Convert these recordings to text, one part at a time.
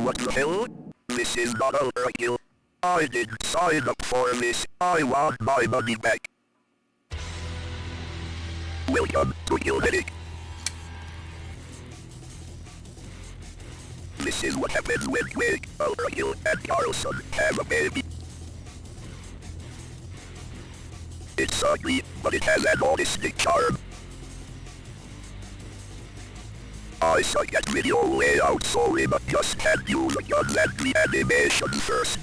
What the hell? This is not Ultrakill. I didn't sign up for this. I want my money back. Welcome to Gilmedic. This is what happens when Quick, Ultrakill, and Carlson have a baby. It's ugly, but it has an autistic charm. I suck at video layout, sorry, but just can't use a gun and the animation first.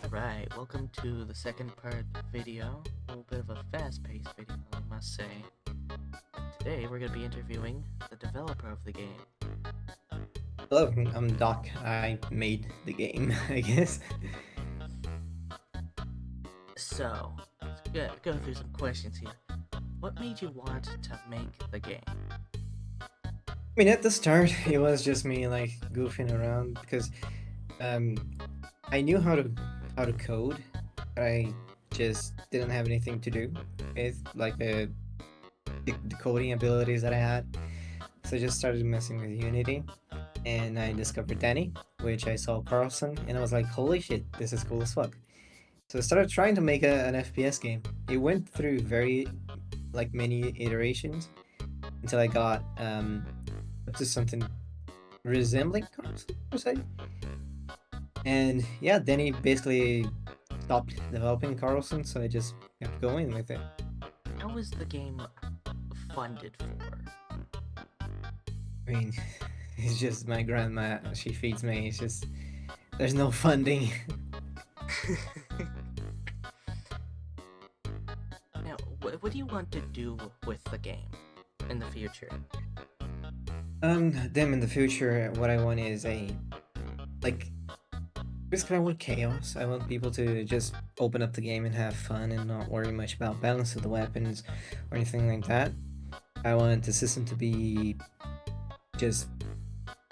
Alright, welcome to the second part video. A little bit of a fast-paced video, I must say. Today we're going to be interviewing the developer of the game. Hello, I'm Doc. I made the game, I guess. So, let's go through some questions here. What made you want to make the game? I mean, at the start, it was just me like goofing around because I knew how to code, but I just didn't have anything to do with like the coding abilities that I had. So I just started messing with Unity, and I discovered Danny, which I saw Carlson, and I was like, holy shit, this is cool as fuck. So I started trying to make an FPS game. It went through very like many iterations until I got up to something resembling Carlson, per se. And yeah, then he basically stopped developing Carlson, so I just kept going with it. How is the game funded for? I mean, it's just my grandma, she feeds me, it's just, there's no funding. Now, what do you want to do with the game in the future? Then in the future, what I want is basically I want chaos. I want people to just open up the game and have fun and not worry much about balance of the weapons or anything like that. I want the system to be just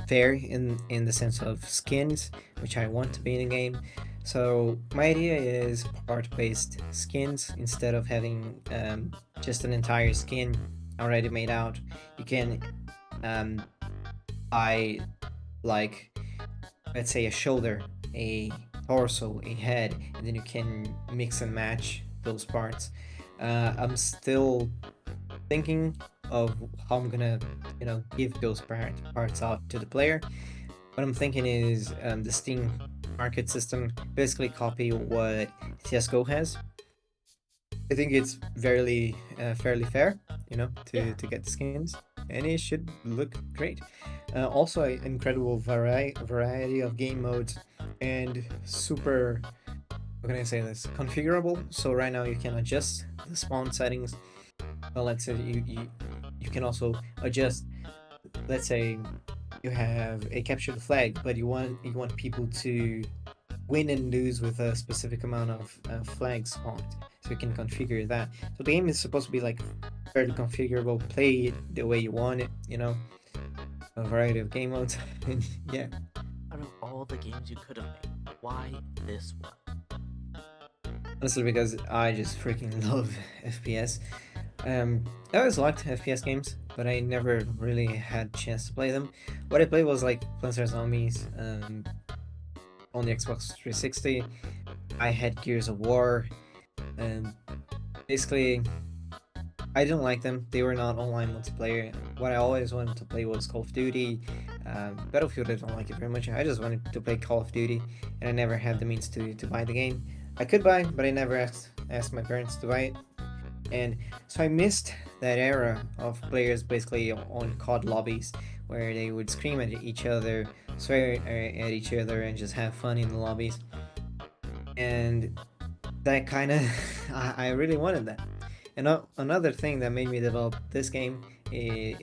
fair in the sense of skins, which I want to be in a game. So my idea is part-based skins instead of having just an entire skin already made out. You can buy like, let's say, a shoulder, a torso, a head, and then you can mix and match those parts. I'm still thinking of how I'm gonna, give those parts out to the player. What I'm thinking is the Steam market system, basically copy what CSGO has. I think it's fairly fair, to get the skins. and it should look great. Also, an incredible variety of game modes and super, how can I say this, configurable. So right now you can adjust the spawn settings. Well, let's say you can also adjust. Let's say you have a captured flag, but you want people to win and lose with a specific amount of flags spawned. So you can configure that. So the game is supposed to be like fairly configurable. Play it the way you want it. You know, a variety of game modes. And yeah. Out of all the games you could have made, why this one? Honestly, because I just freaking love FPS. I always liked FPS games, but I never really had a chance to play them. What I played was like Plants vs Zombies on the Xbox 360. I had Gears of War, and basically, I didn't like them. They were not online multiplayer. What I always wanted to play was Call of Duty. Battlefield, I don't like it very much. I just wanted to play Call of Duty, and I never had the means to buy the game. I could buy, but I never asked my parents to buy it. And so I missed that era of players basically on COD lobbies where they would scream at each other, swear at each other, and just have fun in the lobbies. And that kind of, I really wanted that. And another thing that made me develop this game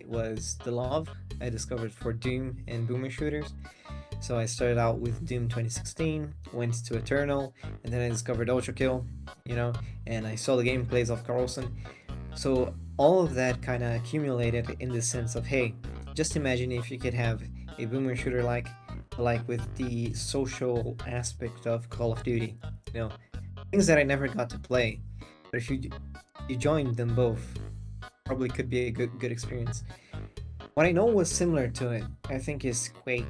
was the love I discovered for Doom and boomer shooters. So I started out with Doom 2016, went to Eternal, and then I discovered Ultrakill, and I saw the gameplays of Carlson. So all of that kind of accumulated in the sense of, hey, just imagine if you could have a boomer shooter like with the social aspect of Call of Duty, things that I never got to play. But if you joined them both, probably could be a good experience. What I know was similar to it, I think, is Quake,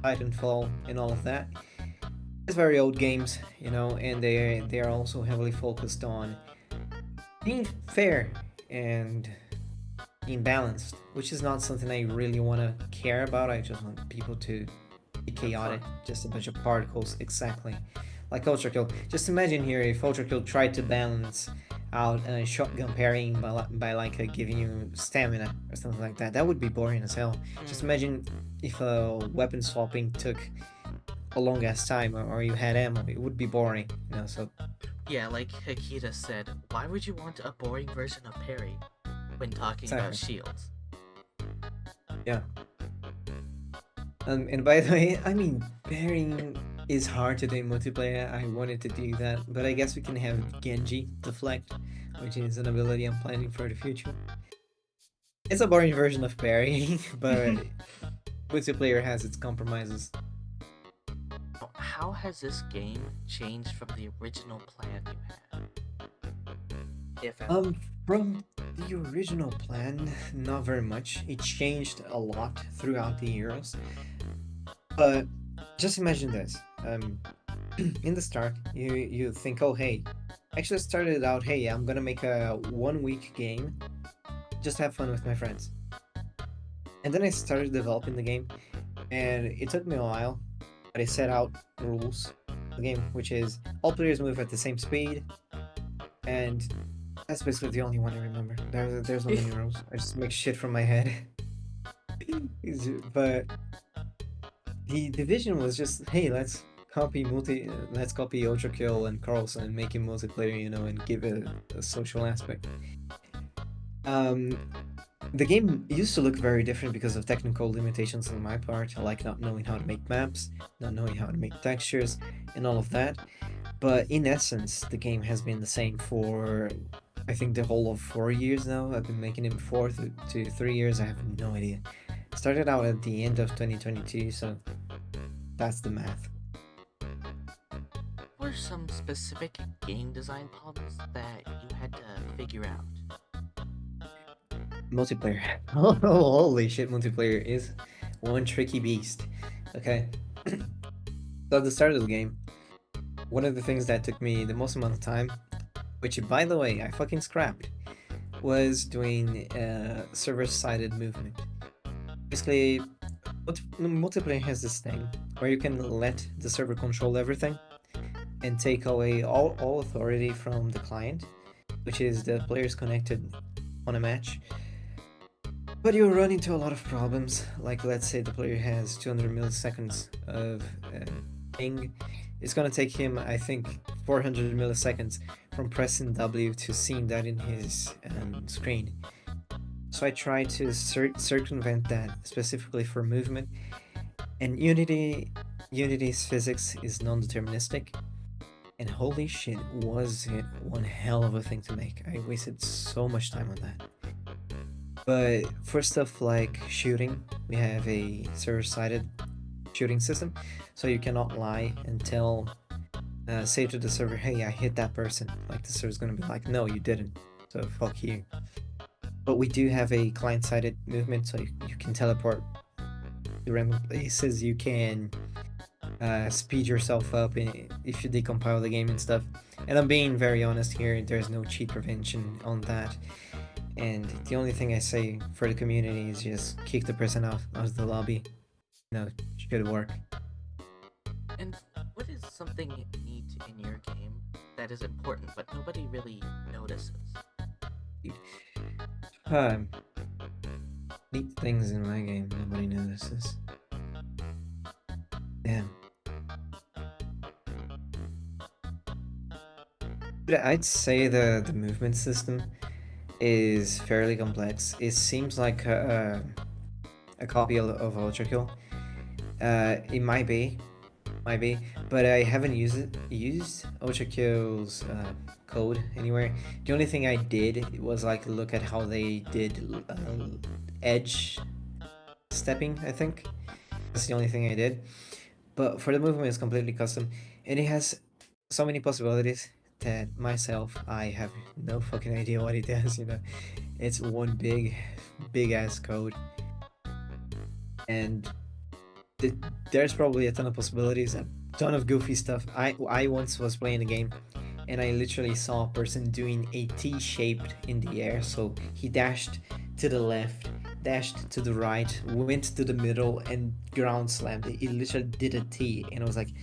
Titanfall, and all of that. It's very old games, and they are also heavily focused on being fair and being balanced, which is not something I really want to care about. I just want people to be chaotic, just a bunch of particles, exactly. Like Ultrakill. Just imagine here if Ultrakill tried to balance out shotgun parrying by like giving you stamina or something like that. That would be boring as hell. Just imagine if weapon swapping took a long ass time, or you had ammo. It would be boring, so Yeah, like Hikita said, why would you want a boring version of parry when talking about shields? Yeah. And by the way, I mean, parrying is hard to do in multiplayer. I wanted to do that, but I guess we can have Genji deflect, which is an ability I'm planning for the future. It's a boring version of parrying, but multiplayer has its compromises. How has this game changed from the original plan you had? If From the original plan, not very much. It changed a lot throughout the years. But just imagine this. In the start, you think, oh hey, actually started out, hey, I'm gonna make a 1 week game, just have fun with my friends. And then I started developing the game, and it took me a while, but I set out rules for the game, which is all players move at the same speed, and that's basically the only one I remember. There's no many rules. I just make shit from my head. But the vision was just, hey, let's copy Ultrakill and Carlson and make it multiplayer, and give it a social aspect. The game used to look very different because of technical limitations on my part, like not knowing how to make maps, not knowing how to make textures, and all of that. But in essence, the game has been the same for, I think, the whole of 4 years now. I've been making it 4 to 3 years, I have no idea. Started out at the end of 2022, so that's the math. What were some specific game design problems that you had to figure out? Multiplayer. Oh, holy shit, multiplayer is one tricky beast. Okay. So at the start of the game, one of the things that took me the most amount of time, which by the way I fucking scrapped, was doing server-sided movement. Basically, multiplayer has this thing where you can let the server control everything and take away all authority from the client, which is the players connected on a match. But you run into a lot of problems. Like, let's say the player has 200 milliseconds of ping. It's gonna take him, I think, 400 milliseconds from pressing W to seeing that in his screen. So I try to circumvent that specifically for movement. And Unity's physics is non-deterministic. And holy shit, was it one hell of a thing to make. I wasted so much time on that. But for stuff like shooting, we have a server-sided shooting system, so you cannot lie and tell, say to the server, hey, I hit that person. Like, the server's gonna be like, no, you didn't, so fuck you. But we do have a client-sided movement, so you can teleport to random places, you can speed yourself up if you decompile the game and stuff. And I'm being very honest here, there's no cheat prevention on that. And the only thing I say for the community is just kick the person out of the lobby. No, it should work. And what is something neat in your game that is important but nobody really notices? Neat things in my game nobody notices. Damn. But I'd say the movement system is fairly complex. It seems like a copy of Ultrakill. It might be, but I haven't used Ultrakill's code anywhere. The only thing I did was like look at how they did edge stepping, I think. That's the only thing I did. But for the movement, it's completely custom, and it has so many possibilities that myself, I have no fucking idea what it does, you know. It's one big ass code. And there's probably a ton of possibilities, a ton of goofy stuff. I once was playing a game and I literally saw a person doing a T shaped in the air. So he dashed to the left, dashed to the right, went to the middle and ground slammed it. He literally did a T, and I was like,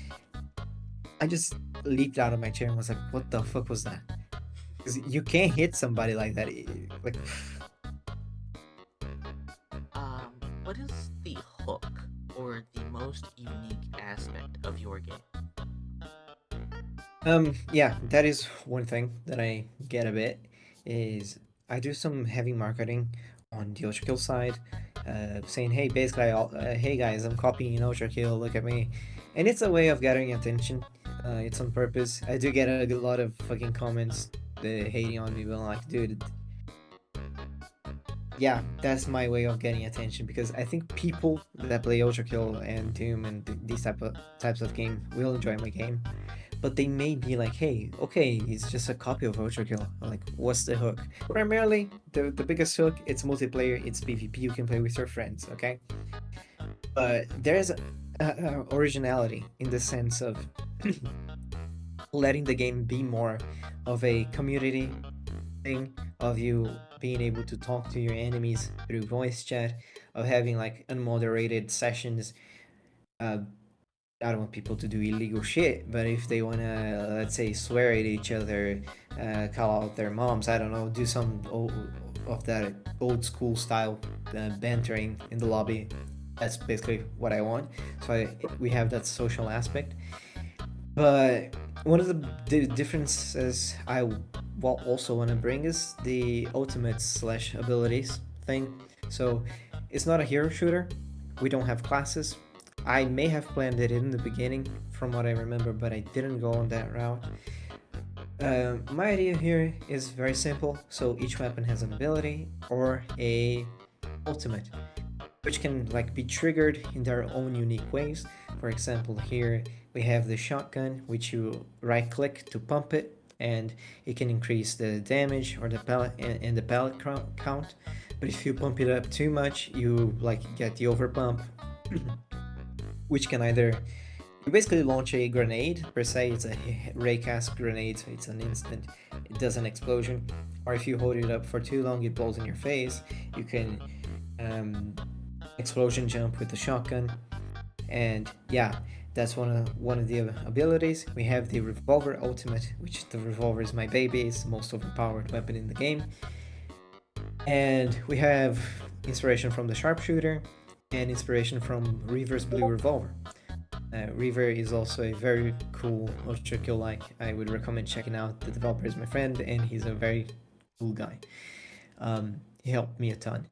I just leaped out of my chair and was like, what the fuck was that? Because you can't hit somebody like that. Like, What is the hook or the most unique aspect of your game? yeah, that is one thing that I get a bit, is I do some heavy marketing on the Ultrakill side, saying, hey, basically, hey guys, I'm copying Ultrakill, look at me. And it's a way of getting attention. It's on purpose. I do get a lot of fucking comments hating on me, but like, dude, yeah, that's my way of getting attention, because I think people that play Ultrakill and Doom and these types of game will enjoy my game, but they may be like, hey, okay, it's just a copy of Ultrakill. Like, what's the hook? Primarily, the biggest hook, it's multiplayer, it's PvP, you can play with your friends, okay? But there's originality in the sense of letting the game be more of a community thing, of you being able to talk to your enemies through voice chat, of having like unmoderated sessions. I don't want people to do illegal shit, but if they want to, let's say, swear at each other, call out their moms, I don't know, do some of that old school style bantering in the lobby, that's basically what I want. So we have that social aspect. But one of the differences I also want to bring is the ultimates / abilities thing. So it's not a hero shooter. We don't have classes. I may have planned it in the beginning from what I remember, but I didn't go on that route. My idea here is very simple. So each weapon has an ability or a ultimate, which can like be triggered in their own unique ways. For example, here we have the shotgun, which you right click to pump it, and it can increase the damage or the pellet and the pellet count. But if you pump it up too much, you like get the overpump, which can either, you basically launch a grenade per se. It's a raycast grenade, so it's an instant, it does an explosion. Or if you hold it up for too long, it blows in your face. You can explosion jump with the shotgun, and yeah, that's one of the abilities. We have the revolver ultimate, which the revolver is my baby. It's the most overpowered weapon in the game. And we have inspiration from the sharpshooter, and inspiration from Reaver's blue revolver. Reaver is also a very cool Ultrakill like. I would recommend checking out. The developer is my friend, and he's a very cool guy. He helped me a ton.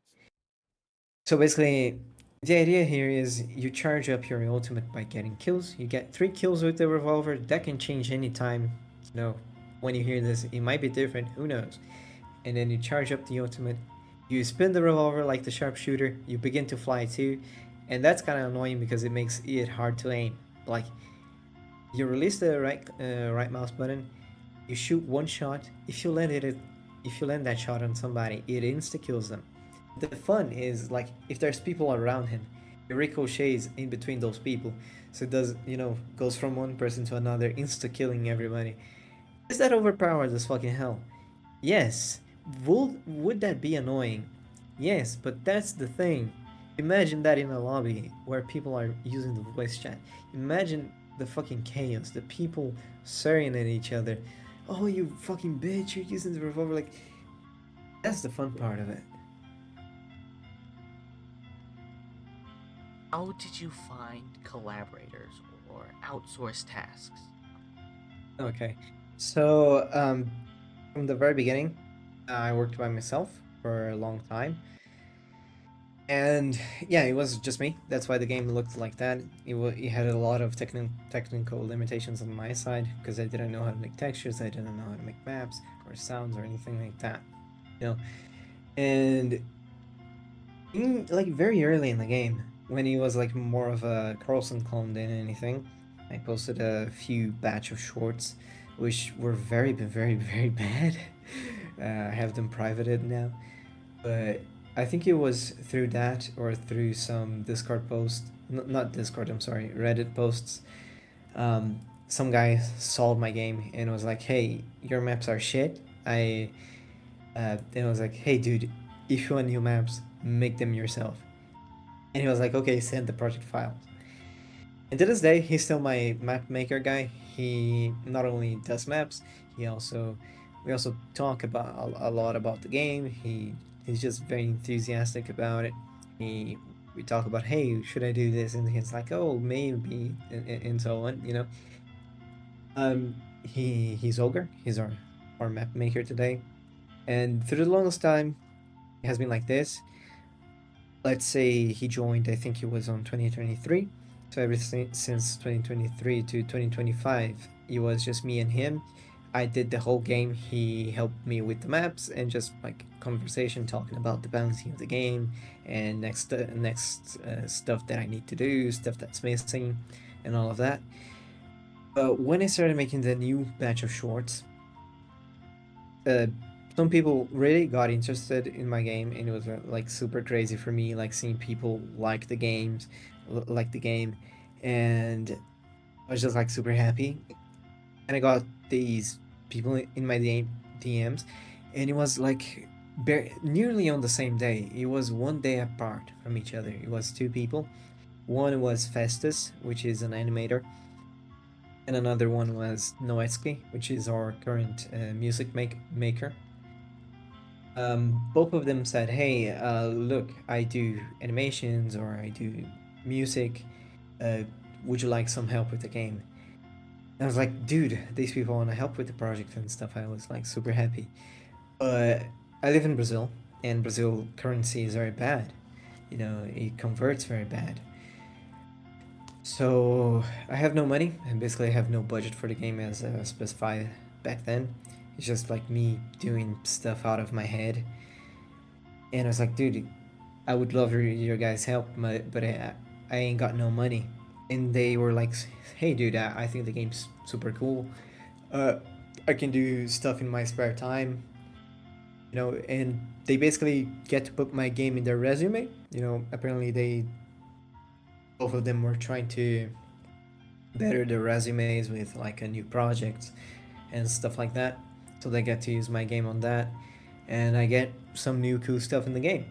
So basically, the idea here is you charge up your ultimate by getting kills. You get 3 kills with the revolver. That can change anytime. You know, when you hear this, it might be different. Who knows? And then you charge up the ultimate. You spin the revolver like the sharpshooter. You begin to fly too. And that's kind of annoying because it makes it hard to aim. Like, you release the right mouse button. You shoot one shot. If you land that shot on somebody, it insta kills them. The fun is like if there's people around him, it ricochets in between those people, so it does goes from one person to another, insta killing everybody. Is that overpowered as fucking hell? Yes. Would that be annoying? Yes, but that's the thing. Imagine that in a lobby where people are using the voice chat. Imagine the fucking chaos, the people swearing at each other. Oh, you fucking bitch! You're using the revolver. Like, that's the fun part of it. How did you find collaborators or outsource tasks? Okay, so from the very beginning, I worked by myself for a long time, and yeah, it was just me. That's why the game looked like that. It had a lot of technical limitations on my side because I didn't know how to make textures, I didn't know how to make maps or sounds or anything like that, you know. And like very early in the game, when he was like more of a Carlson clone than anything, I posted a few batch of shorts, which were very, very bad. I have them privated now, but I think it was through that or through some Discord posts, not Discord, I'm sorry, Reddit posts. Some guy solved my game and was like, "Hey, your maps are shit." Then I was like, "Hey, dude, if you want new maps, make them yourself." And he was like, "Okay, send the project files." And to this day, he's still my map maker guy. He not only does maps, we also talk about a lot about the game. He's just very enthusiastic about it. We talk about, hey, should I do this? And he's like, oh, maybe, and so on. He's Ogre. He's our map maker today, and through the longest time, it has been like this. Let's say he joined, I think it was on 2023. So everything since 2023 to 2025, it was just me and him. I did the whole game. He helped me with the maps and just like conversation, talking about the balancing of the game and next stuff that I need to do, stuff that's missing, and all of that. But when I started making the new batch of shorts, some people really got interested in my game, and it was like super crazy for me, like seeing people like the game, and I was just like super happy. And I got these people in my DMs, and it was like nearly on the same day. It was one day apart from each other. It was 2 people. One was Festus, which is an animator, and another one was Noetsky, which is our current music maker. Both of them said, "Hey, look, I do animations or I do music. Would you like some help with the game?" And I was like, "Dude, these people want to help with the project and stuff." I was like super happy. But I live in Brazil, and Brazil currency is very bad. It converts very bad. So I have no money, and basically I have no budget for the game as specified back then. It's just like me doing stuff out of my head. And I was like, dude, I would love your guys' help, but I ain't got no money. And they were like, hey, dude, I think the game's super cool. I can do stuff in my spare time. And they basically get to put my game in their resume. Apparently both of them were trying to better their resumes with like a new project and stuff like that. So they get to use my game on that, and I get some new cool stuff in the game.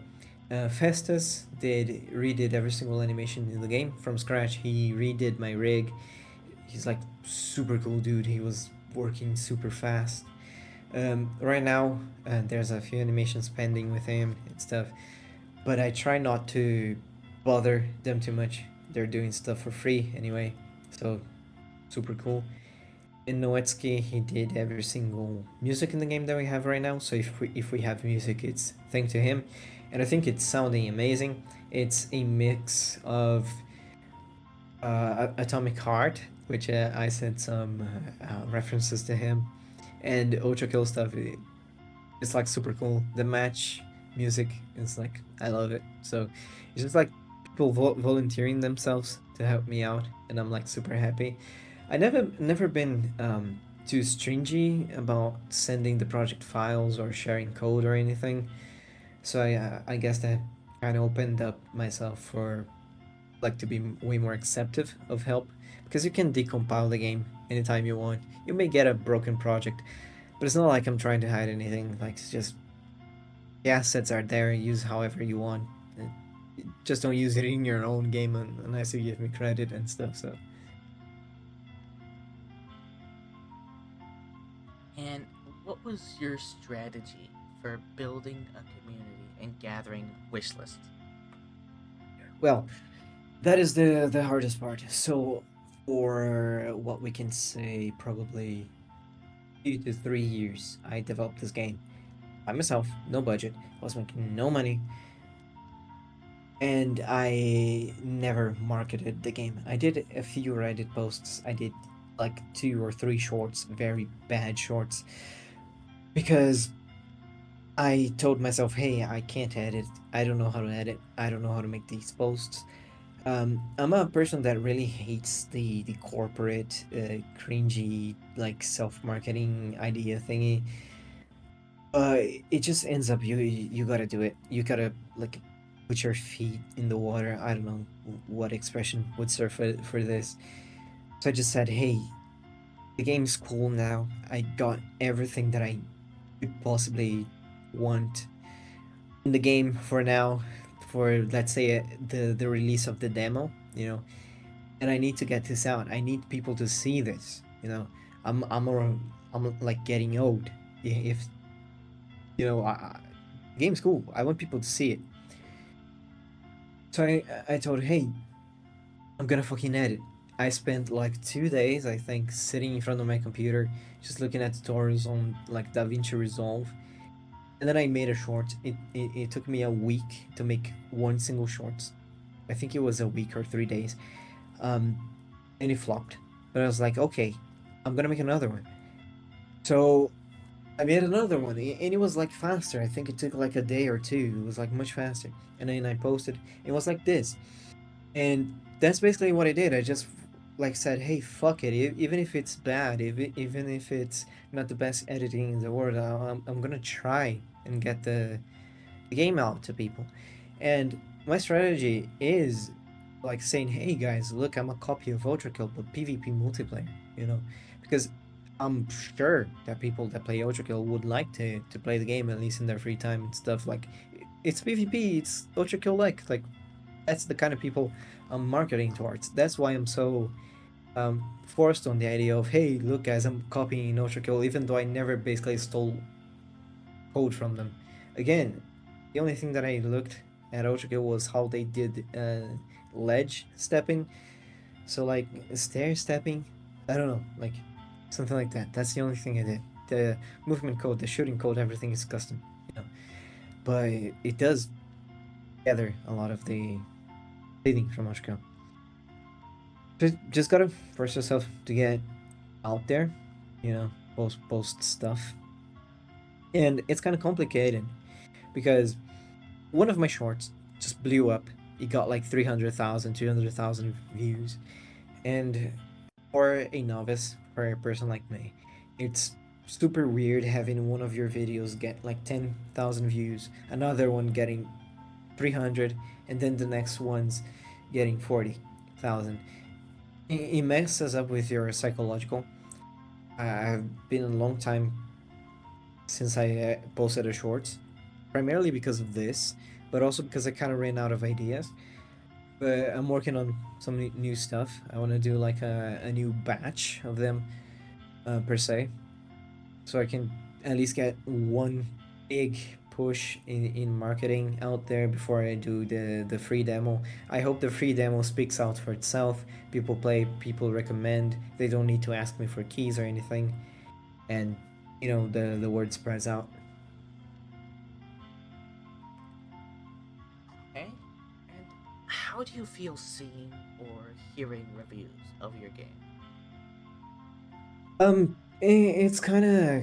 Festus redid every single animation in the game from scratch. He redid my rig. He's like super cool dude. He was working super fast. Right now, there's a few animations pending with him and stuff. but I try not to bother them too much. They're doing stuff for free anyway, so super cool. In Noetsky, he did every single music in the game that we have right now. So if we have music, it's thanks to him, and I think it's sounding amazing. It's a mix of Atomic Heart, which I sent some references to him, and Ultrakill stuff. It's like super cool. The match music is like I love it. So it's just like people volunteering themselves to help me out, and I'm like super happy. I never been too stringy about sending the project files or sharing code or anything. So I guess that kind of opened up myself for like to be way more acceptive of help because you can decompile the game anytime you want. You may get a broken project, but it's not like I'm trying to hide anything. Like it's just the assets are there. Use however you want. Just don't use it in your own game unless you give me credit and stuff. So. And what was your strategy for building a community and gathering wish lists? Well, that is the hardest part. So for what we can say, probably 2 to 3 years, I developed this game by myself, no budget. I was making no money, and I never marketed the game. I did a few Reddit posts. I did like 2 or 3 shorts, very bad shorts, because I told myself, hey, I can't edit. I don't know how to edit. I don't know how to make these posts. I'm a person that really hates the corporate, cringy, like self-marketing idea thingy. It just ends up you gotta do it. You gotta like put your feet in the water. I don't know what expression would serve for this. So I just said, hey, the game's cool now. I got everything that I could possibly want in the game for now, for let's say the release of the demo, and I need to get this out. I need people to see this. I'm like getting old. If the game's cool. I want people to see it. So I told her, hey, I'm gonna fucking edit. I spent like 2 days, I think, sitting in front of my computer, just looking at tutorials on like DaVinci Resolve, and then I made a short. It took me a week to make one single short. I think it was a week or 3 days, and it flopped. But I was like, okay, I'm gonna make another one. So I made another one, and it was like faster. I think it took like a day or two. It was like much faster, and then I posted. It was like this, and that's basically what I did. I just like said, hey, fuck it. Even if it's bad, even if it's not the best editing in the world, I'm gonna try and get the game out to people. And my strategy is like saying, hey guys, look, I'm a copy of Ultrakill, but PvP multiplayer, because I'm sure that people that play Ultrakill would like to play the game at least in their free time and stuff. Like, it's PvP, it's Ultrakill like that's the kind of people I'm marketing towards. That's why I'm so forced on the idea of, hey, look guys, I'm copying Ultrakill, even though I never basically stole code from them. Again, the only thing that I looked at Ultrakill was how they did ledge stepping. So like stair stepping, I don't know, like something like that. That's the only thing I did. The movement code, the shooting code, everything is custom, but it does gather a lot of the leading from Ultrakill. Just gotta force yourself to get out there, post stuff, and it's kind of complicated because one of my shorts just blew up. It got like 300,000, 200,000 views, and for a novice, for a person like me, it's super weird having one of your videos get like 10,000 views, another one getting 300, and then the next one's getting 40,000. It messes up with your psychological. I've been a long time since I posted a shorts, primarily because of this, but also because I kind of ran out of ideas. But I'm working on some new stuff. I want to do like a new batch of them, per se, so I can at least get one big push in marketing out there before I do the free demo. I hope the free demo speaks out for itself. People play, people recommend. They don't need to ask me for keys or anything, and the word spreads out. Okay. And how do you feel seeing or hearing reviews of your game? It's kind of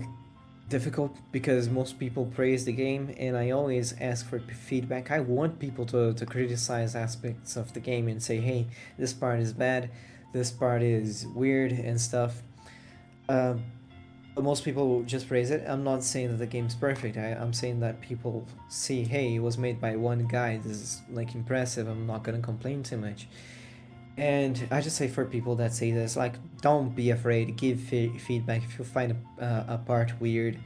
difficult because most people praise the game, and I always ask for feedback. I want people to criticize aspects of the game and say, hey, this part is bad, this part is weird and stuff. But most people just praise it. I'm not saying that the game's perfect. I'm saying that people see, hey, it was made by one guy. This is like impressive. I'm not gonna complain too much. And I just say for people that say this, like, don't be afraid. Give feedback. If you find a part weird,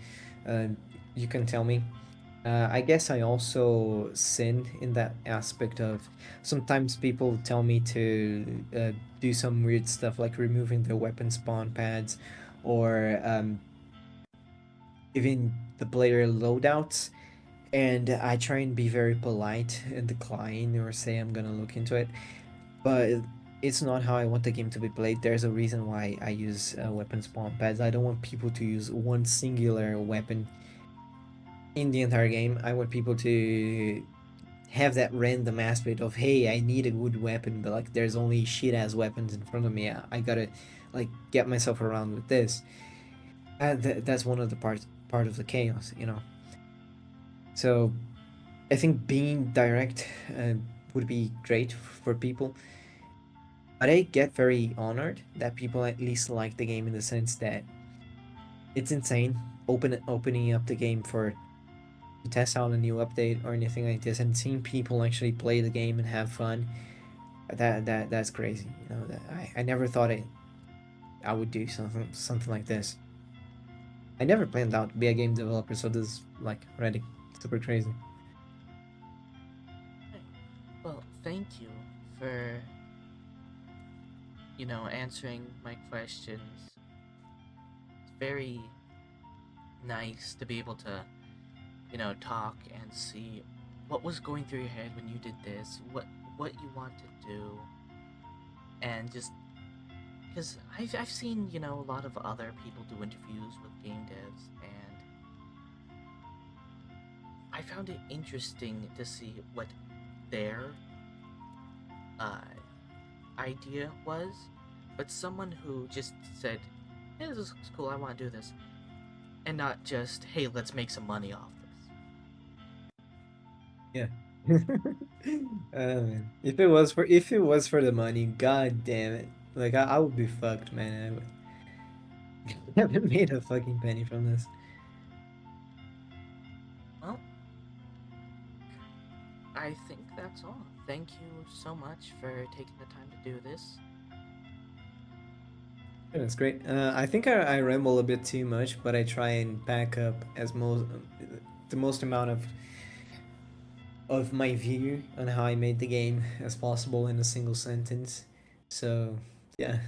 uh, you can tell me. I guess I also sin in that aspect of sometimes people tell me to do some weird stuff like removing the weapon spawn pads or giving the player loadouts. And I try and be very polite and decline or say I'm gonna look into it. But it's not how I want the game to be played. There's a reason why I use weapon spawn pads. I don't want people to use one singular weapon in the entire game. I want people to have that random aspect of, hey, I need a good weapon, but like there's only shit ass weapons in front of me. I gotta like get myself around with this. That's one of the part of the chaos. So I think being direct would be great for people. But I get very honored that people at least like the game in the sense that it's insane opening up the game for to test out a new update or anything like this and seeing people actually play the game and have fun. That's crazy. That I never thought I would do something like this. I never planned out to be a game developer, so this is like already super crazy. Okay. Well, thank you for, answering my questions. It's very nice to be able to, talk and see what was going through your head when you did this, what you want to do, and just because I've seen a lot of other people do interviews with game devs, and I found it interesting to see what their uh, idea was, but someone who just said, hey, this is cool, I want to do this, and not just, hey, let's make some money off Yeah. Man. If it was for the money, god damn it. Like I would be fucked, man. I haven't made a fucking penny from this. this. Well, I think that's all. Thank you so much for taking the time to do this. Yeah, that's great. I think I ramble a bit too much, but I try and pack up as most the most amount of my view on how I made the game as possible in a single sentence. So yeah.